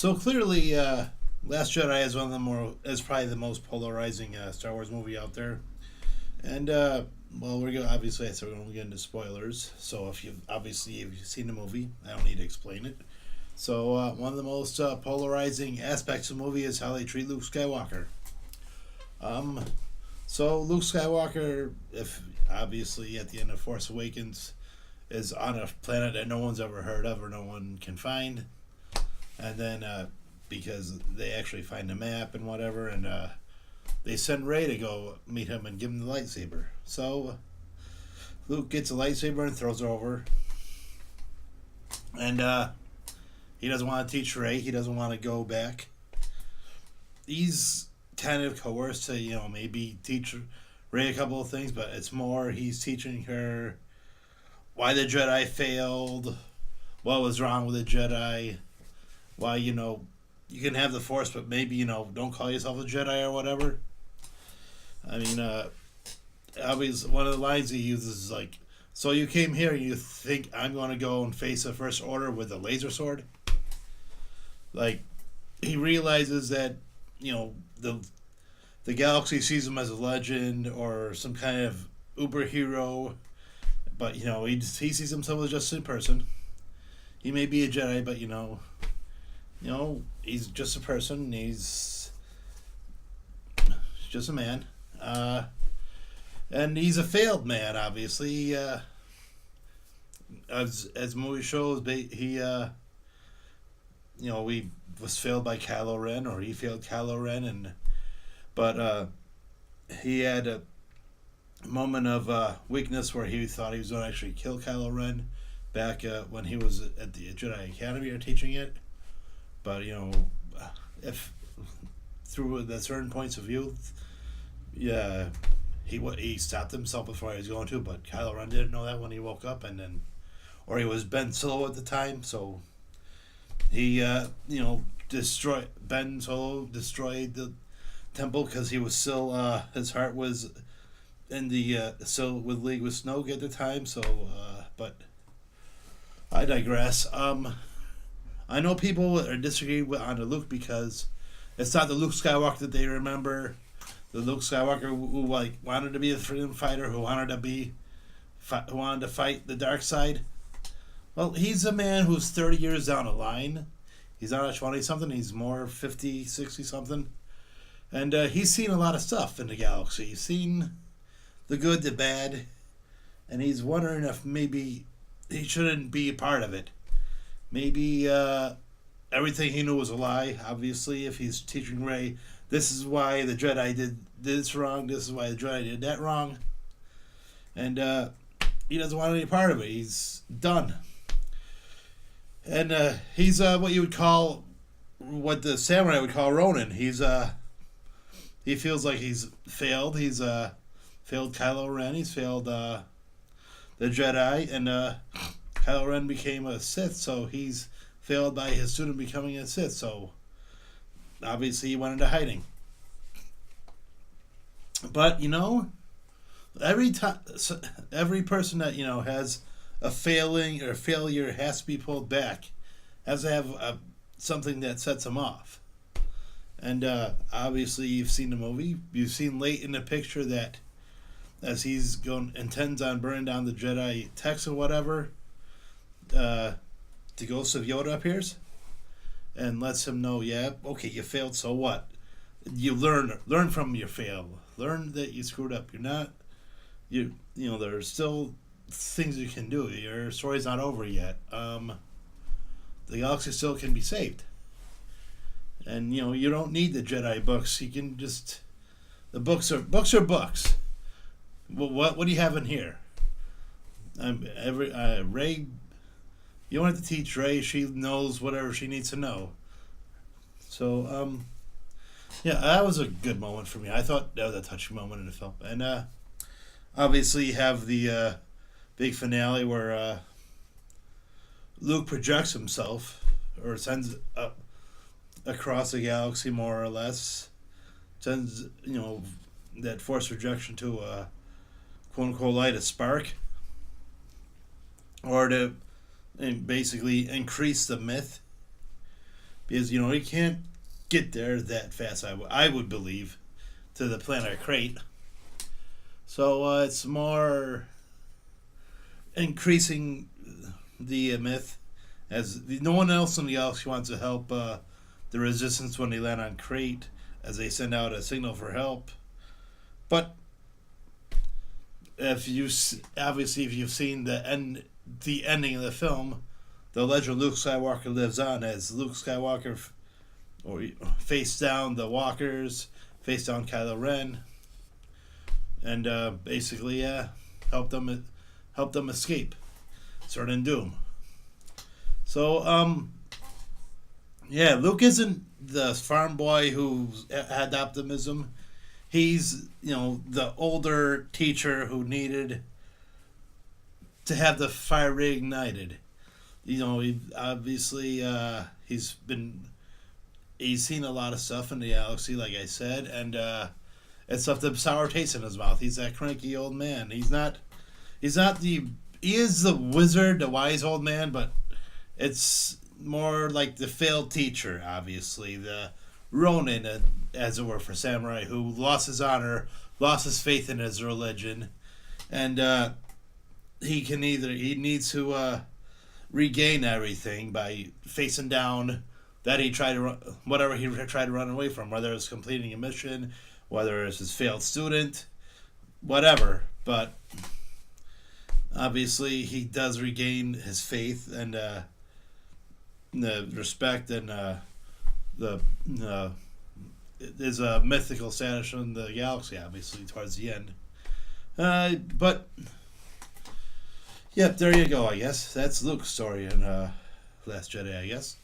So clearly, Last Jedi is is probably the most polarizing Star Wars movie out there. And well, we're gonna obviously I said we're gonna get into spoilers. So if you've seen the movie, I don't need to explain it. So one of the most polarizing aspects of the movie is how they treat Luke Skywalker. Um, so Luke Skywalker, if obviously at the end of Force Awakens, is on a planet that no one's ever heard of or no one can find, and then because they actually find a map and whatever, and they send Rey to go meet him and give him the lightsaber. So Luke gets a lightsaber and throws it over, and he doesn't want to teach Rey. He doesn't want to go back. He's kind of coerced to maybe teach Rey a couple of things, but it's more he's teaching her why the Jedi failed, what was wrong with the Jedi, why you can have the Force, but maybe don't call yourself a Jedi or whatever. I mean, obviously one of the lines he uses is like, "So you came here and you think I'm going to go and face the First Order with a laser sword?" Like he realizes that the galaxy sees him as a legend or some kind of uber hero, but he sees himself as just a person. He may be a Jedi, but he's just a person. He's just a man, and he's a failed man. Obviously, as the movie shows, he was failed by Kylo Ren, or he failed Kylo Ren, but he had a moment of weakness where he thought he was going to actually kill Kylo Ren back when he was at the Jedi Academy or teaching it. But if through the certain points of view, yeah, he stopped himself before he was going to. But Kylo Ren didn't know that when he woke up, or he was Ben Solo at the time, so he destroyed Ben Solo destroyed the temple because he was still his heart was in the still with League with Snoke at the time. So, but I digress. I know people are disagreeing on the Luke because it's not the Luke Skywalker that they remember. The Luke Skywalker who wanted to be a freedom fighter, who wanted to fight the dark side. Well, he's a man who's 30 years down the line. He's not a 20 something. He's more 50, 60 something, and he's seen a lot of stuff in the galaxy. He's seen the good, the bad, and he's wondering if maybe he shouldn't be a part of it. Maybe everything he knew was a lie. Obviously, if he's teaching Rey, this is why the Jedi did this wrong. This is why the Jedi did that wrong, and he doesn't want any part of it. He's done, and he's what the samurai would call Ronin. He feels like he's failed. He's failed Kylo Ren. He's failed the Jedi, and Kylo Ren became a Sith, so he's failed by his student becoming a Sith. So obviously he went into hiding. But every person that has a failing or failure has to be pulled back, has to have something that sets him off. And obviously you've seen the movie. You've seen late in the picture that as intends on burning down the Jedi text or whatever, the ghost of Yoda appears and lets him know, yeah, okay, you failed, so what? You learn from your fail. Learn that you screwed up. You're not there's still things you can do. Your story's not over yet. The galaxy still can be saved. And you don't need the Jedi books. You can just the books are books. Well, what do you have in here? Rey. You don't have to teach Rey. She knows whatever she needs to know. So, yeah, that was a good moment for me. I thought that was a touching moment in the film. And obviously you have the big finale where Luke projects himself, or sends up across the galaxy more or less. Sends, that Force projection to quote-unquote light a spark. Or to basically increase the myth because he can't get there that fast. I would believe to the planet Crate. So it's more increasing the myth, as no one else in the galaxy wants to help the Resistance when they land on Crate, as they send out a signal for help. But if you've seen the ending of the film, the legend of Luke Skywalker lives on, as Luke Skywalker faced down the Walkers, faced down Kylo Ren, and basically helped them escape certain doom. So Luke isn't the farm boy who had optimism. He's the older teacher who needed to have the fire reignited. He obviously he's seen a lot of stuff in the galaxy, like I said, and it's left a sour taste in his mouth. He's that cranky old man. He is the wizard, the wise old man, but it's more like the failed teacher, obviously, the Ronin, as it were, for samurai, who lost his honor, lost his faith in his religion, and he needs to regain everything by facing down that he tried to whatever he tried to run away from, whether it's completing a mission, whether it's his failed student, whatever. But obviously, he does regain his faith and the respect and is a mythical status in the galaxy, obviously, towards the end. But yep, there you go. I guess that's Luke's story in Last Jedi, I guess.